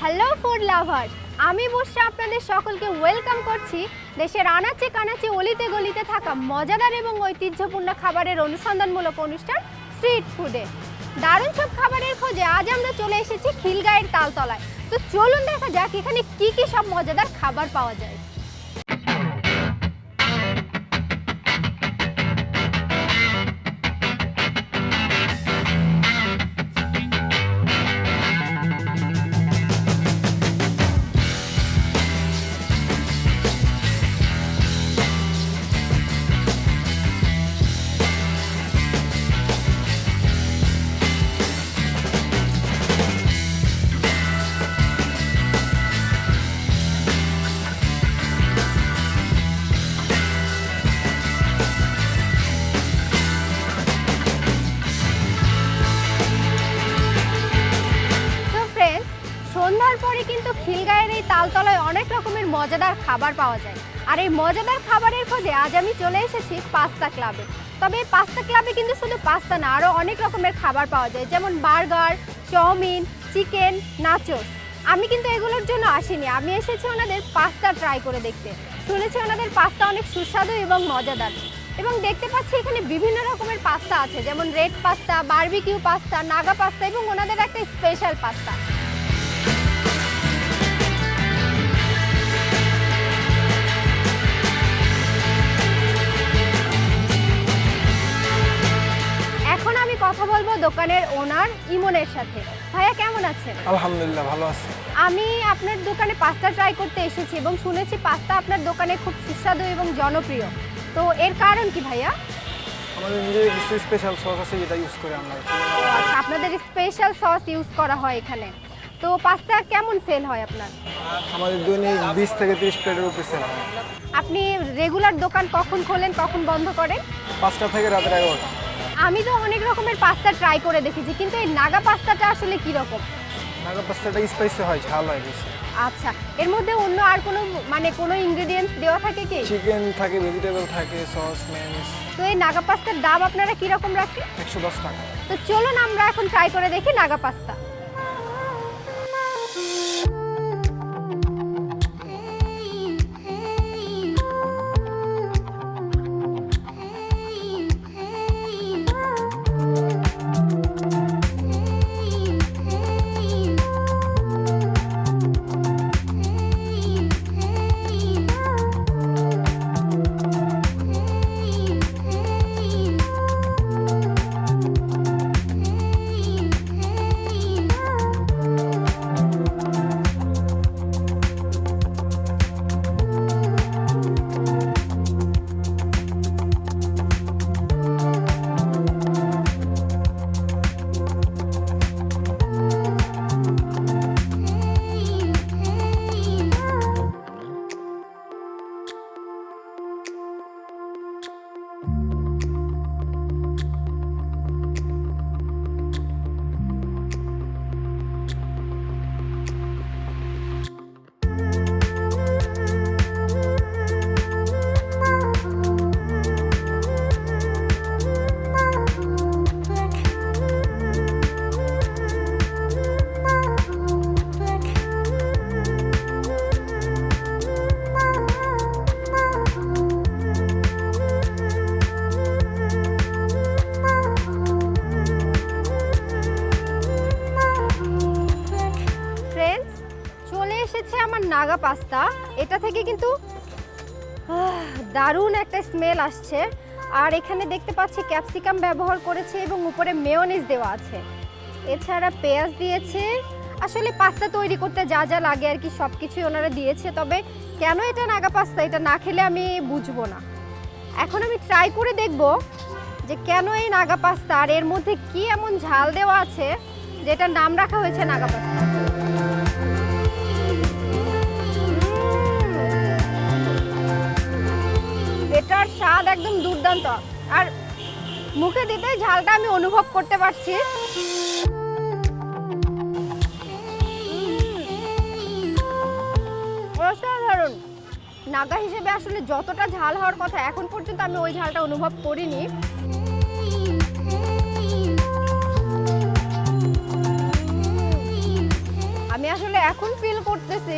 Hello food lovers, আমি বসে আপনাদের সকলকে ওয়েলকাম করছি দেশের আনাচে কানাচে অলিতে গলিতে থাকা মজাদার এবং ঐতিহ্যপূর্ণ খাবারের অনুসন্ধানমূলক অনুষ্ঠান স্ট্রিট ফুডে। দারুণ সব খাবারের খোঁজে আজ আমরা চলে এসেছি খিলগাঁয়ের তালতলায়। তো চলুন দেখা যাক এখানে কি কি সব মজাদার খাবার পাওয়া যায়। সন্ধ্যার পরে কিন্তু খিলগাঁয়ের এই তালতলায় অনেক রকমের মজাদার খাবার পাওয়া যায়। আর এই মজাদার খাবারের খোঁজে আজ আমি চলে এসেছি পাস্তা ক্লাবে। তবে এই পাস্তা ক্লাবে কিন্তু শুধু পাস্তা না, আরও অনেক রকমের খাবার পাওয়া যায়, যেমন বার্গার, চাউমিন, চিকেন, নাচোস। আমি কিন্তু এগুলোর জন্য আসিনি, আমি এসেছি ওনাদের পাস্তা ট্রাই করে দেখতে। শুনেছি ওনাদের পাস্তা অনেক সুস্বাদু এবং মজাদার। এবং দেখতে পাচ্ছি এখানে বিভিন্ন রকমের পাস্তা আছে, যেমন red pasta, barbecue pasta, Naga pasta এবং ওনাদের একটা স্পেশাল পাস্তা। এখন আমি কথা বলবো দোকানের ওনার ইমনের সাথে। ভাইয়া কেমন আছেন? আলহামদুলিল্লাহ ভালো আছি। আমি আপনার দোকানে পাস্তা ট্রাই করতে এসেছি এবং শুনেছি পাস্তা আপনার দোকানে খুব সুস্বাদু এবং জনপ্রিয়। তো এর কারণ কি ভাইয়া? আমাদের নিজের কিছু স্পেশাল সস আছে যেটা ইউজ করে আমরা। আচ্ছা, আপনাদের স্পেশাল সস ইউজ করা হয় এখানে। তো পাস্তা কেমন সেল হয় আপনার? আমাদের দৈনিক 20 থেকে 30 প্লেটের উপরে সেল হয়। আপনি রেগুলার দোকান কখন খোলেন, কখন বন্ধ করেন? 5টা থেকে রাতের 11টা। আমি তো অনেক রকমের পাস্তা ট্রাই করে দেখেছি, কিন্তু এই নাগা পাস্তাটা আসলে কি রকম? নাগা পাস্তাটা স্পাইসি হয়, ঝাল হয় বেশি। আচ্ছা, এর মধ্যে অন্য আর কোনো ইনগ্রেডিয়েন্টস দেওয়া থাকে কি? চিকেন থাকে, ভেজিটেবল থাকে, সস, মেয়োনিজ। তো এই নাগা পাস্তার দাম আপনারা কি রকম রাখেন? 110 টাকা। তো চলুন আমরা এখন ট্রাই করে দেখি নাগা পাস্তা। আমার নাগা পাস্তা, এটা থেকে কিন্তু দারুণ একটা স্মেল আসছে। আর এখানে দেখতে পাচ্ছি ক্যাপসিকাম ব্যবহার করেছে এবং উপরে মেয়োনিজ দেওয়া আছে, এছাড়া পেঁয়াজ দিয়েছে। আসলে পাস্তা তৈরি করতে যা যা লাগে আর কি সব কিছুই ওনারা দিয়েছে। তবে কেন এটা নাগা পাস্তা, এটা না খেলে আমি বুঝবো না। এখন আমি ট্রাই করে দেখব যে কেন এই নাগা পাস্তা, আর এর মধ্যে কি এমন ঝাল দেওয়া আছে যেটার নাম রাখা হয়েছে নাগা পাস্তা। এটার স্বাদ একদম দুর্দান্ত, আর মুখে দিতে ঝালটা আমি অনুভব করতে পারছি। অসাধারণ। নাগা হিসেবে আসলে যতটা ঝাল হওয়ার কথা এখন পর্যন্ত আমি ওই ঝালটা অনুভব করিনি। আমি আসলে এখন ফিল করতেছি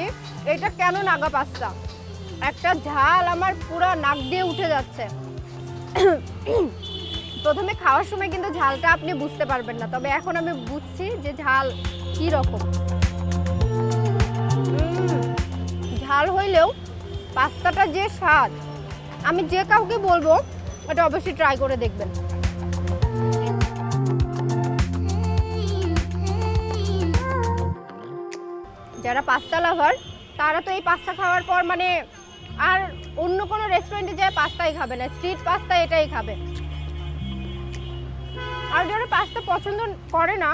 এটা কেন নাগা পাস্তা। একটা ঝাল আমার পুরো নাক দিয়ে উঠে যাচ্ছে। প্রথমে খাওয়ার সময় কিন্তু ঝালটা আপনি বুঝতে পারবেন না, তবে এখন আমি বুঝছি যে ঝাল কি রকম। ঝাল হইলেও পাস্তাটা যে স্বাদ, আমি যে কাউকে বলবো এটা অবশ্যই ট্রাই করে দেখবেন। যারা পাস্তা লাভার তারা তো এই পাস্তা খাওয়ার পর মানে আর অন্য কোনো রেস্টুরেন্টে যায় পাস্তাই খাবে না, স্ট্রিট পাস্তা এটাই খাবে। আর যারা পাস্তা পছন্দ করে না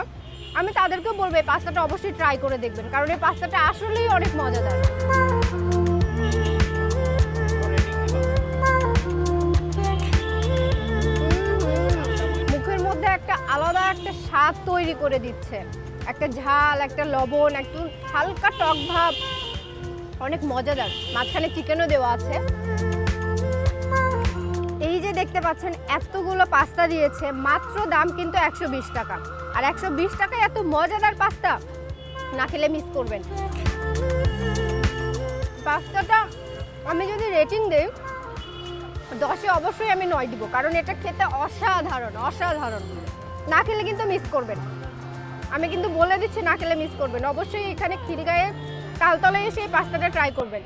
আমি তাদেরকেও বলবো এই পাস্তাটা অবশ্যই ট্রাই করে দেখবেন, কারণ এই পাস্তাটা আসলেই অনেক মজাদার। মুখের মধ্যে একটা আলাদা একটা স্বাদ তৈরি করে দিচ্ছে, একটা ঝাল, একটা লবণ, একটু হালকা টক ভাব, অনেক মজাদার। মাঝখানে চিকেনও দেওয়া আছে। এই যে দেখতে পাচ্ছেন এতগুলো পাস্তা দিয়েছে, মাত্র দাম কিন্তু 120 টাকা। আর 120 টাকায় এত মজাদার পাস্তা না খেলে মিস করবেন। পাস্তাটা আমি যদি রেটিং দেই 10-এ অবশ্যই আমি 9 দিব, কারণ এটা খেতে অসাধারণ অসাধারণ। না খেলে কিন্তু মিস করবেন, আমি কিন্তু বলে দিচ্ছি না খেলে মিস করবেন। অবশ্যই এখানে খিলগাঁয়ে তালতলায় এসে এই পাস্তাটা ট্রাই করবেন।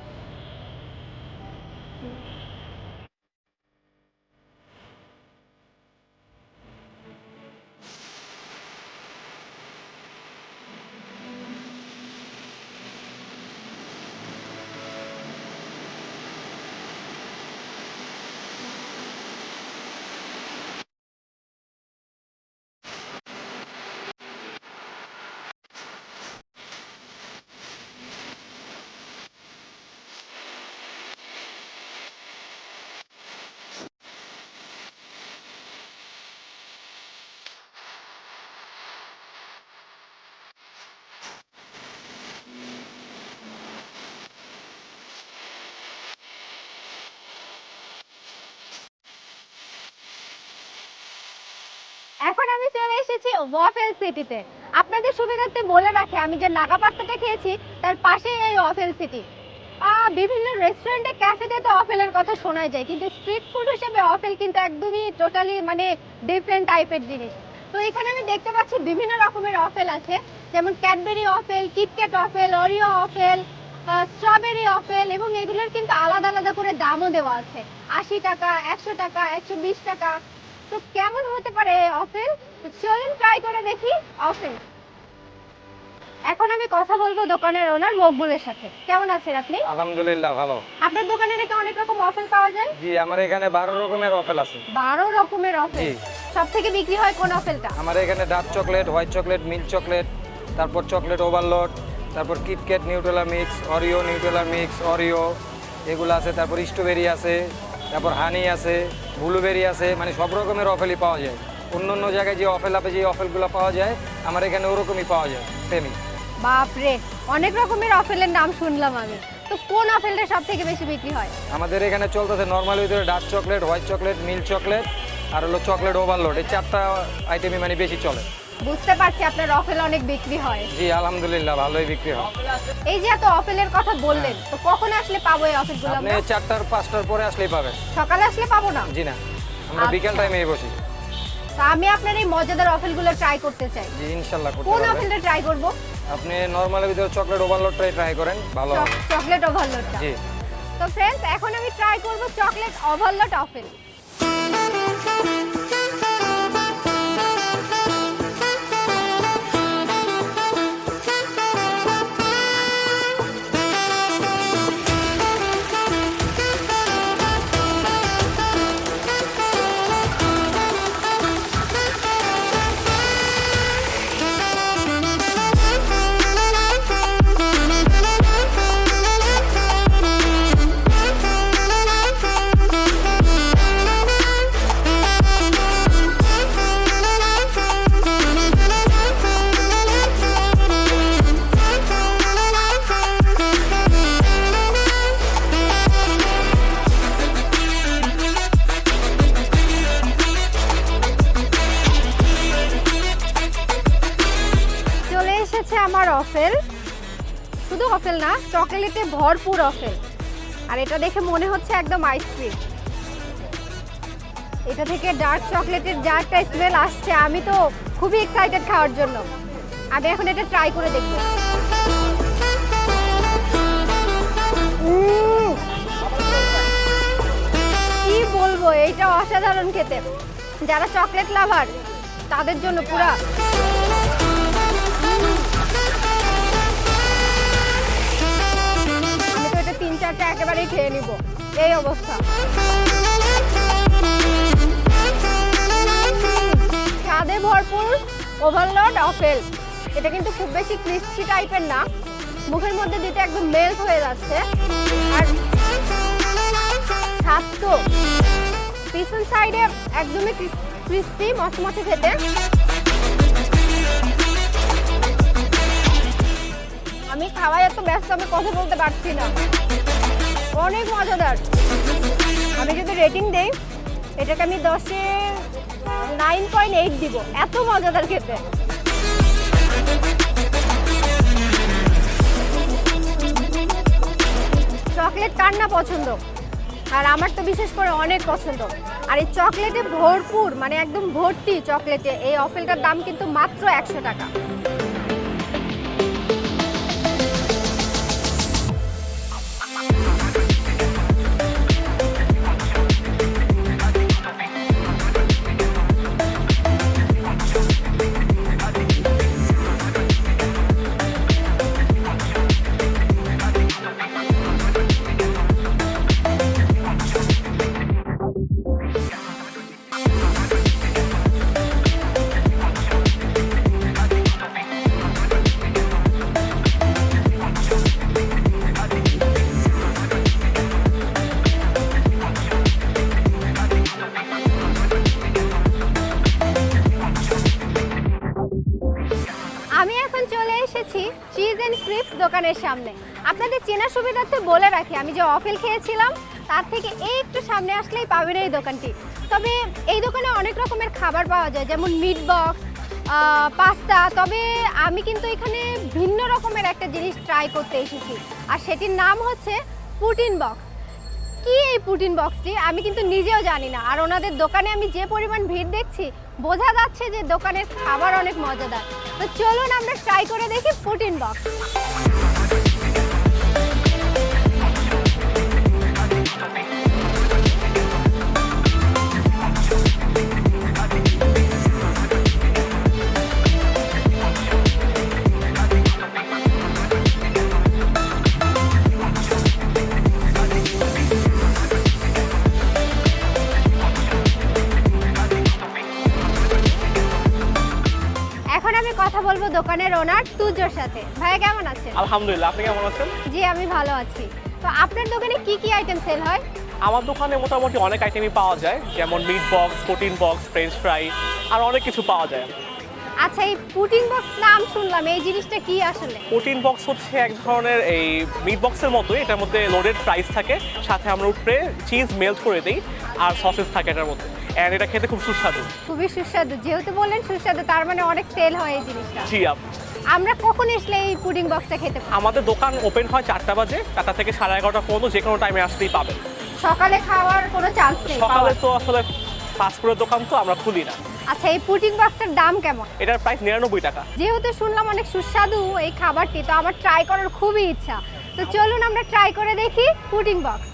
এখন আমি চলে এসেছি ওয়াফেল সিটিতে। আপনাদের সুবিধার্থে বলে রাখি, আমি যে নাগা পাস্তাটা খেয়েছি তার পাশে এই ওয়াফেল সিটি। বিভিন্ন রেস্টুরেন্টে ক্যাফেতে তো ওয়াফেলের কথা শোনা যায়, কিন্তু স্ট্রিট ফুড হিসেবে ওয়াফেল কিন্তু একদমই টোটালি মানে ডিফারেন্ট টাইপের জিনিস। তো এখানে আমি দেখতে পাচ্ছি বিভিন্ন রকমের ওয়াফেল আছে, যেমন Cadbury waffle, KitKat waffle, Oreo waffle, strawberry waffle, এবং এগুলোর কিন্তু আলাদা আলাদা করে দামও দেওয়া আছে। 80 টাকা, 100 টাকা, 120 টাকা। তো কেমন হতে পারে ওয়াফেল, চলুন ট্রাই করে দেখি ওয়াফেল। এখন আমি কথা বলবো দোকানের ওনার মকবুলের সাথে। কেমন আছেন আপনি? আলহামদুলিল্লাহ ভালো। আপনার দোকানে নাকি অনেক রকম ওয়াফেল পাওয়া যায়? জি, আমার এখানে 12 রকমের ওয়াফেল আছে। 12 রকমের ওয়াফেল? জি। সবথেকে বিক্রি হয় কোন ওয়াফেলটা? আমার এখানে dark chocolate, white chocolate, milk chocolate, তারপর চকলেট ওভারলোড, তারপর KitKat Nutella mix, Oreo Nutella mix, Oreo এগুলো আছে, তারপর স্ট্রবেরি আছে, তারপর হানি আছে, ব্লুবেরি আছে, মানে সব রকমের ওয়াফেলই পাওয়া যায়। অন্য অন্য জায়গায় যে ওয়াফেল আছে, যে ওয়াফেলগুলো পাওয়া যায় আমার এখানে ওরকমই পাওয়া যায়, সেমই। বাপরে, অনেক রকমের ওয়াফেলের নাম শুনলাম আমি। তো কোন ওয়াফেলটা সবথেকে বেশি বিক্রি হয়? আমাদের এখানে চলতেছে নর্মাল ভিতরে dark chocolate, white chocolate, milk chocolate আর হলো চকলেট ওভারলোড, এই 4টা আইটেমই মানে বেশি চলে। বুঝতে পারছি আপনার ওয়াফেল অনেক বিক্রি হয়। জি আলহামদুলিল্লাহ ভালোই বিক্রি হয়। এই যে এত ওয়াফেলের কথা বললেন, তো কখন আসলে পাবো এই ওয়াফেলগুলো আপনি আমরা? 4টার 5টার পরে আসলেই পাবেন। সকালে আসলে পাবো না? জি না, আমরা বিকেল আচ্ছা। টাইমে বসি। তো আমি আপনার এই মজাদার ওয়াফেলগুলো ট্রাই করতে চাই। জি ইনশাআল্লাহ করতে কোন পারবেন। ওয়াফেলটা ট্রাই করব? আপনি নরমালের ভিতরে চকলেট ওভারলোডটাই ট্রাই করেন, ভালো হবে। চকলেট ওভারলোডটা? জি। তো फ्रेंड्स, এখন আমি ট্রাই করব চকলেট ওভারলোড ওয়াফেল। আমার ওয়াফেল। শুধু অফেল না, চকলেটে ভরপুর অফেল। আর এটা দেখে মনে হচ্ছে একদম আইসক্রিম। এটা থেকে ডার্ক চকলেটের যা একটা স্মেল আসছে, আমি তো খুবই এক্সাইটেড খাওয়ার জন্য। আমি এখন এটা ট্রাই করে দেখব। কি বলবো, এইটা অসাধারণ খেতে। যারা চকলেট লাভার তাদের জন্য পুরা। আমি তো এটা 3-4টা একেবারেই খেয়ে নিব, এই অবস্থা। স্বাদে ভরপুর ওভারলোড অফেল। এটা কিন্তু খুব বেশি ক্রিস্পি টাইপের না, মুখের মধ্যে দিতে একদম মেল্ট হয়ে যাচ্ছে। আর স্বাদ তো পিছন সাইডে একদমই ক্রিস্পি মচমচে খেতে। আমি খাওয়াই এত ব্যস্ত, আমি কথা বলতে পারছি না। অনেক মজাদার। আমি যদি রেটিং দেই, এটাকে আমি 10-এ 9.8 দিব, এত মজাদার খেতে। চকলেট কার না পছন্দ, আর আমার তো বিশেষ করে অনেক পছন্দ। আর এই চকলেটে ভরপুর, মানে একদম ভর্তি চকলেটে এই অফেলটার দাম কিন্তু মাত্র 100 টাকা। আমি এখন চলে এসেছি চিজ এন্ড ক্রিপস দোকানের সামনে। আপনাদের চেনার সুবিধার্থে বলে রাখি, আমি যে অফেল খেয়েছিলাম তার থেকে একটু সামনে আসলেই পাবেন এই দোকানটি। তবে এই দোকানে অনেক রকমের খাবার পাওয়া যায়, যেমন মিট বক্স, পাস্তা। তবে আমি কিন্তু এখানে ভিন্ন রকমের একটা জিনিস ট্রাই করতে এসেছি, আর সেটির নাম হচ্ছে পুটিন বক্স। কি এই পুটিন বক্সটি আমি কিন্তু নিজেও জানি না। আর ওনাদের দোকানে আমি যে পরিমাণ ভিড় দেখছি, বোঝা যাচ্ছে যে দোকানের খাবার অনেক মজাদার। তো চলুন আমরা ট্রাই করে দেখি পুটিন বক্স। এখন আমি কথা বলবো দোকানের ওনার তুজোর সাথে। ভাইয়া কেমন আছেন? আলহামদুলিল্লাহ, আপনি কেমন আছেন? জি আমি ভালো আছি। তো আপনার দোকানে কি কি আইটেম সেল হয়? আমার দোকানে মোটামুটি অনেক আইটেমই পাওয়া যায়, যেমন meat box, protein box, French fry, আর অনেক কিছু পাওয়া যায়। আচ্ছা, এই পুটিন বক্স নাম শুনলাম, এই জিনিসটা কি আসলে? প্রোটিন বক্স হচ্ছে এক ধরনের এই মিট বক্সের মতোই, এটার মধ্যে লোডেড ফ্রাইস থাকে, সাথে আমরা উপরে চিজ মেল্ট করে দিই, আর সসেস থাকে এটার মধ্যে। অ্যান্ড এটা খেতে খুব সুস্বাদু। খুবই সুস্বাদু, যেহেতু বললেন সুস্বাদু, তার মানে অনেক সেল হয় এই জিনিসটা। জি আমরা কখন আসলে এই পুডিং বক্সটা খেতে পারি? আমাদের দোকান ওপেন হয় 4টা বাজে, 4টা থেকে 11:30 পর্যন্ত, যে কোনো টাইমে আসতেই পাবেন। সকালে খাওয়ার কোনো চান্স নেই? সকালে তো আসলে ফাস্টফুডের দোকান তো আমরা খুলি না। আচ্ছা, এই পুডিং বক্সটার দাম কেমন? এটার প্রাইস 99 টাকা। যেহেতু শুনলাম অনেক সুস্বাদু এই খাবারটি, তো আমার ট্রাই করার খুবই ইচ্ছা। তো চলুন আমরা ট্রাই করে দেখি পুডিং বক্স।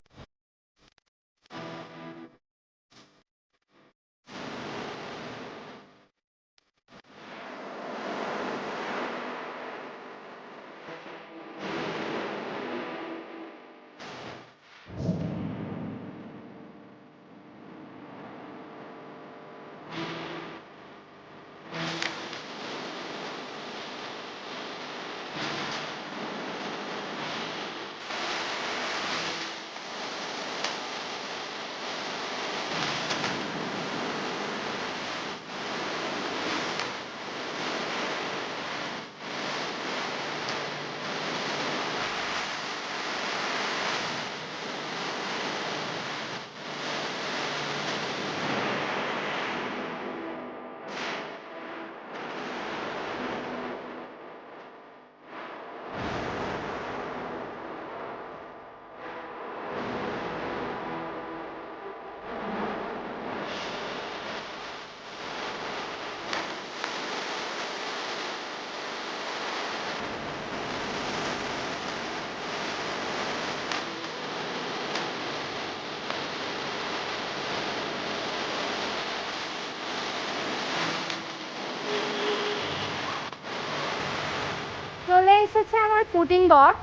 চলে এসেছে আমার পুডিং বক্স।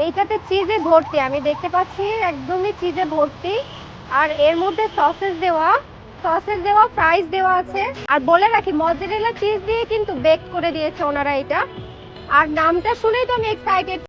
এইটাতে চিজে ভর্তি, আমি দেখতে পাচ্ছি একদমই চিজে ভর্তি। আর এর মধ্যে সসেস দেওয়া ফ্রাইস দেওয়া আছে। আর বলে রাখি মজেরেলা চিজ দিয়ে কিন্তু বেক করে দিয়েছে ওনারা এটা। আর নামটা শুনেই তো আমি এক্সাইটেড।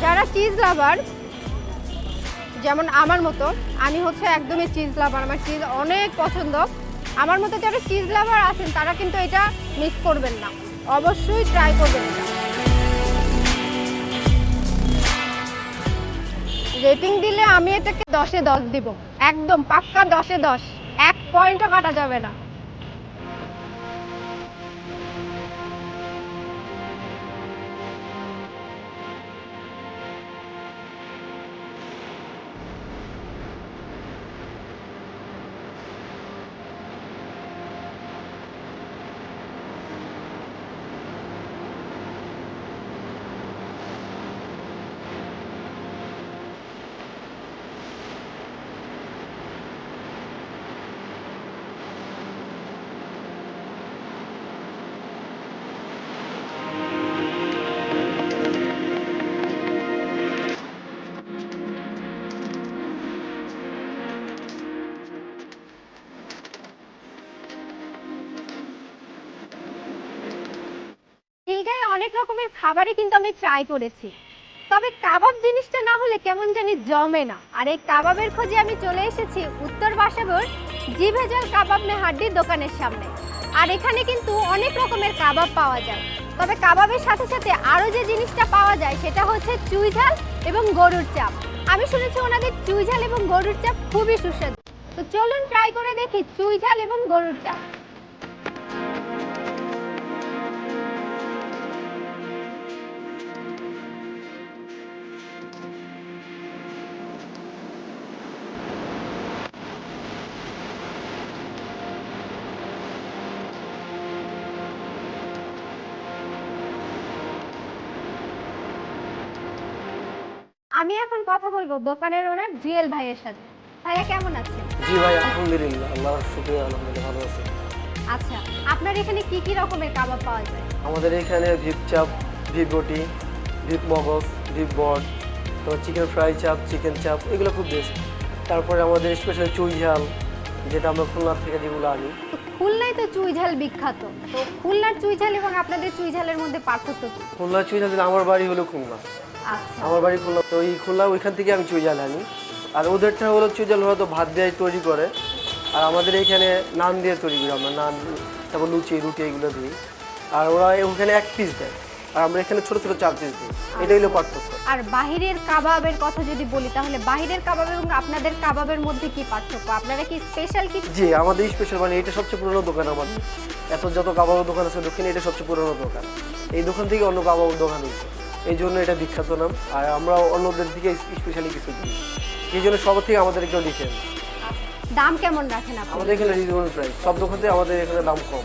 যারা চিজ লাভার যেমন আমার মতো, আমি হচ্ছে একদমই চিজ লাভার, আমার চিজ অনেক পছন্দ। আমার মতো যারা চিজ লাভার আছেন তারা কিন্তু এটা মিস করবেন না, অবশ্যই ট্রাই করবেন এটা। রেটিং দিলে আমি এটাকে 10-এ 10 দিব, একদম পাক্কা 10-এ 10, 1 পয়েন্টও কাটা যাবে না। খিলগাঁয়ে অনেক রকমের খাবারই কিন্তু আমি ট্রাই করেছি, তবে কাবাব জিনিসটা না হলে কেমন জানি জমে না। আর এই কাবাবের খোঁজে আমি চলে এসেছি উত্তর বাসাবোর জি ভেজাল কাবাব মে হাড্ডির দোকানের সামনে। আর এখানে কিন্তু অনেক রকমের কাবাব পাওয়া যায়, তবে কাবাবের সাথে সাথে আরও যে জিনিসটা পাওয়া যায় সেটা হচ্ছে চুই ঝাল এবং গরুর চাপ। আমি শুনেছি ওনাদের চুই ঝাল এবং গরুর চাপ খুবই সুস্বাদু, তো চলুন ট্রাই করে দেখি চুই ঝাল এবং গরুর চাপ। আমি এখন কথা বলবো দোকানের ওনার জিএল ভাইয়ের সাথে। ভাইয়া কেমন আছেন? জি ভাই, আলহামদুলিল্লাহ, আল্লাহর শুকরিয়া, আলহামদুলিল্লাহ ভালো আছি। আচ্ছা, আপনার এখানে কি কি রকমের কাবাব পাওয়া যায়? আমাদের এখানে ভিপ চাপ, ভিপ রুটি, ভিপ মগজ, ভিপ বট, তো চিকেন ফ্রাই চাপ, চিকেন চাপ, এগুলো খুব বেস্ট। তারপরে আমাদের স্পেশাল চুই ঝাল, যেটা আমরা খুলনা থেকে যেগুলো আনি। তো খুলনায় তো চুই ঝাল বিখ্যাত, তো খুলনার চুই ঝাল এবং আপনাদের চুই ঝালের মধ্যে পার্থক্য কি? খুলনার চুই ঝাল, আমার বাড়ি হলো খুলনা, আচ্ছা, আমার বাড়ি খুলনা, তো ওই খুলনা ওইখান থেকে আমি চুই ঝাল আনি। আর ওদেরটা হলো চুই ঝাল হয়তো ভাত দিয়ে তৈরি করে, আর আমাদের এখানে নান দিয়ে তৈরি করি আমরা, নান, তারপর লুচি, রুটি এগুলো দিই। আর ওরা ওখানে 1 পিস দেয়, আর আমরা এখানে ছোটো ছোটো 4 পিস দিই। এটাই হলো পার্থক্য। আর বাহিরের কাবাবের কথা যদি বলি তাহলে বাহিরের কাবাব এবং আপনাদের কাবাবের মধ্যে কি পার্থক্য? আপনারা কি স্পেশাল কিছু? জি, আমাদের স্পেশাল, মানে এটা সবচেয়ে পুরনো দোকান আমাদের। যত কাবাবের দোকান আছে দক্ষিণে, এটা সবচেয়ে পুরনো দোকান। এই দোকান থেকে অন্য কাবাবের দোকান হয়েছে, এই জন্য এটা বিখ্যাত নাম। আর আমরা অন্যদের দিকে স্পেশালি কিছু দিই, এই জন্য সবার থেকে আমাদের একটু ডিফারেন্ট। দাম কেমন রাখেন আপনি? আমাদের এখানে রিজনেবল প্রাইস, সব দোকানে আমাদের এখানে দাম কম।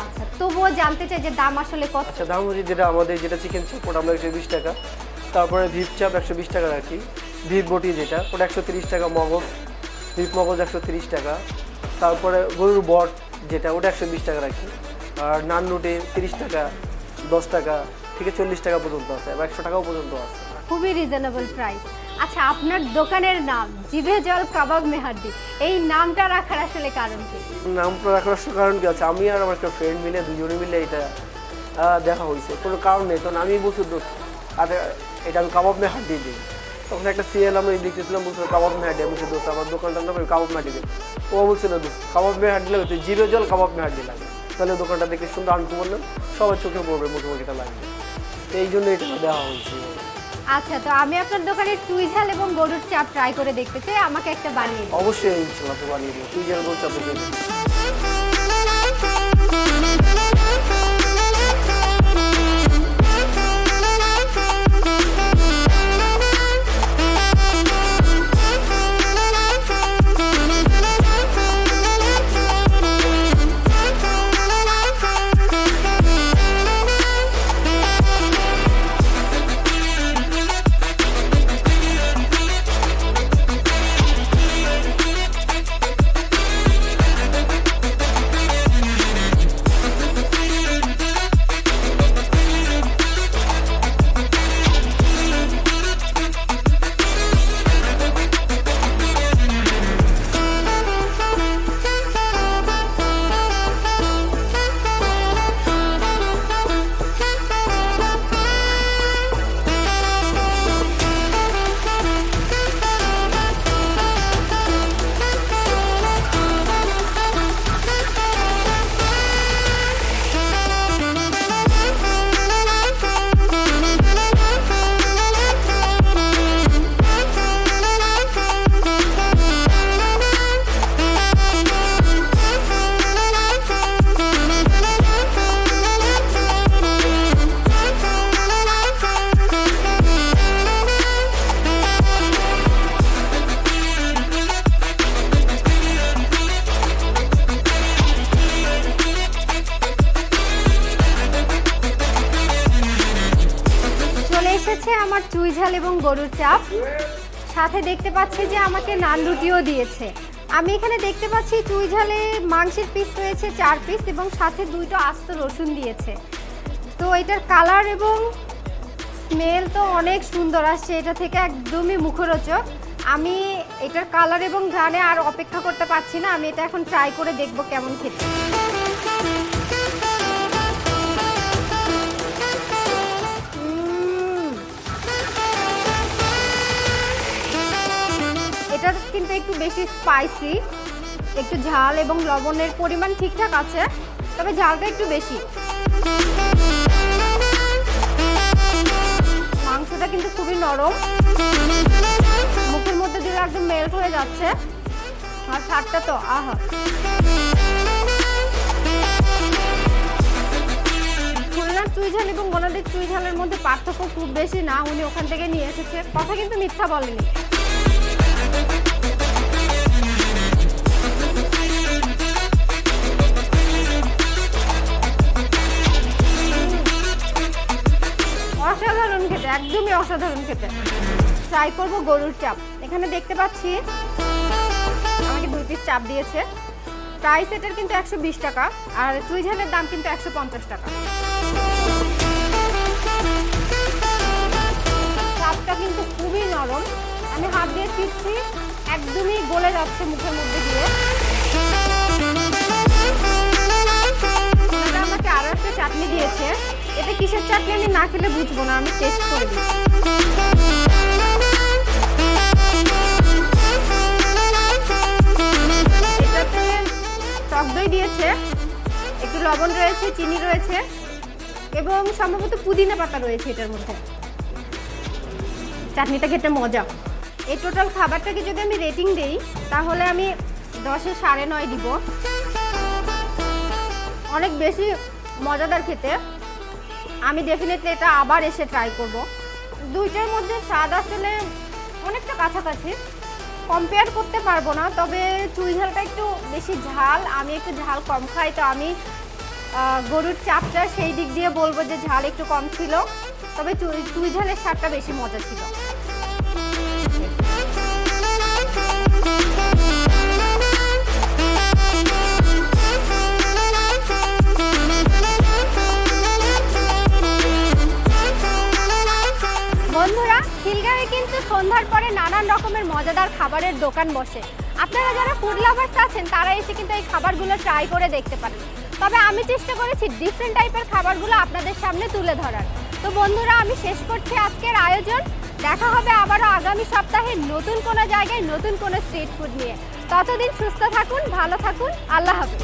আচ্ছা, তবুও জানতে চাই যে দাম আসলে কত? আচ্ছা, দাম হচ্ছে যেটা আমাদের যেটা চিকেন চাপ ওটা আমরা 120 টাকা, তারপরে ভিপ চাপ 120 টাকা রাখি, ভিপ বটি যেটা ওটা 130 টাকা, মগজ ভিপ মগজ 130 টাকা, তারপরে গরুর বট যেটা ওটা 120 টাকা রাখি, আর নান রুটি 30 টাকা, 10 টাকা থেকে 40 টাকা পর্যন্ত আছে, এবং 100 টাকাও পর্যন্ত আছে। খুবই রিজনেবল প্রাইস। আচ্ছা, আপনার দোকানের নাম জিভে জল কাবাব মেহাদি, এই নামটা রাখার আসলে কারণ কি? নামটা রাখার কারণ কি আছে, আমি আর আমার একটা ফ্রেন্ড মিলে দুজনে মিলে এটা দেখা হয়েছে, কোনো কারণ নেই। তখন আমি বলছি আর এটা আমি কাবাব মে হাড্ডি দিই, তখন একটা সিরিয়াল আমরা দেখতেছিলাম, বলছিল কাবাব মে হাড্ডি। আমি বলছি দোস্ত আমার দোকানটার নাম কাবাব মে হাড্ডি দিই। ও বলছিল দোস্ত কাবাব মে হাড্ডি লাগে, জিভে জল কাবাব মে হাড্ডি লাগে, তাহলে দোকানটা দেখে সুন্দর আনকু বললাম, সবার চোখে পড়বে, মুখোমুখি এটা লাগবে, তো এই জন্য এটা দেওয়া হয়েছে। আচ্ছা, তো আমি আপনার দোকানের চুই ঝাল এবং গরুর চাপ ট্রাই করে দেখতে চাই, আমাকে একটা বানিয়ে দিন। অবশ্যই ইনশাল্লাহ তো বানিয়ে দেবো, তুই যেন বলছ আপনি এসেছে আমার চুই ঝাল এবং গরুর চাপ, সাথে দেখতে পাচ্ছি যে আমাকে নান রুটিও দিয়েছে। আমি এখানে দেখতে পাচ্ছি চুই ঝালে মাংসের পিস রয়েছে 4 পিস এবং সাথে 2টো আস্ত রসুন দিয়েছে। তো এটার কালার এবং স্মেল তো অনেক সুন্দর আসছে, এটা থেকে একদমই মুখরোচক। আমি এটার কালার এবং ঘ্রাণে আর অপেক্ষা করতে পারছি না, আমি এটা এখন ট্রাই করে দেখব কেমন খেতে। এটা কিন্তু একটু বেশি স্পাইসি, একটু ঝাল এবং লবণের পরিমাণ ঠিকঠাক আছে, তবে ঝালটা একটু বেশি। মাংসটা কিন্তু খুবই নরম, মুখের মধ্যে দিলে একদম মেল্ট হয়ে যাচ্ছে, আর স্বাদটা তো আহা। খুলনার চুই ঝাল এবং বনাদের চুই ঝালের মধ্যে পার্থক্য খুব বেশি না, উনি ওখান থেকে নিয়ে এসেছে, কথা কিন্তু মিথ্যা বলেনি। অসাধারণ খেতে, একদমই অসাধারণ খেতে। ট্রাই করবো গরুর চাপ। এখানে দেখতে পাচ্ছি আমাকে 2 পিস চাপ দিয়েছে, প্রাইস এটার কিন্তু 120 টাকা, আর চুই ঝালের দাম কিন্তু 150 টাকা। চাপটা কিন্তু খুবই নরম, আমি হাত দিয়ে চিপছি, একদমই গলে যাচ্ছে মুখের মধ্যে দিয়ে। আমাকে আরো একটা চাটনি দিয়েছে, এটা কিসের চাটনি আমি না খেলে বুঝবো না, আমি টেস্ট করে দিই। এটাতে টক দই দিয়েছে, একটু লবণ রয়েছে, চিনি রয়েছে এবং সম্ভবত পুদিনা পাতা রয়েছে এটার মধ্যে। চাটনিটা খেতে মজা। এই টোটাল খাবারটাকে যদি আমি রেটিং দিই তাহলে আমি 10-এ 9.5 দিব। অনেক বেশি মজাদার খেতে, আমি ডেফিনেটলি এটা আবার এসে ট্রাই করব। দুইটার মধ্যে স্বাদ আসলে অনেকটা কাছাকাছি, কম্পেয়ার করতে পারবো না, তবে চুই ঝালটা একটু বেশি ঝাল, আমি একটু ঝাল কম খাই, তো আমি গরুর চাপটা সেই দিক দিয়ে বলবো যে ঝাল একটু কম ছিল, তবে চুই ঝালের স্বাদটা বেশি মজা ছিল। বন্ধুরা, খিলগাঁওয়ে কিন্তু সন্ধ্যার পরে নানান রকমের মজাদার খাবারের দোকান বসে। আপনারা যারা ফুড লাভার্স আছেন তারা এসে কিন্তু এই খাবারগুলো ট্রাই করে দেখতে পারেন। তবে আমি চেষ্টা করেছি ডিফারেন্ট টাইপের খাবারগুলো আপনাদের সামনে তুলে ধরার। তো বন্ধুরা, আমি শেষ করছি আজকের আয়োজন। দেখা হবে আবারও আগামী সপ্তাহে নতুন কোনো জায়গায় নতুন কোনো স্ট্রিট ফুড নিয়ে। ততদিন সুস্থ থাকুন, ভালো থাকুন, আল্লাহ হাফেজ।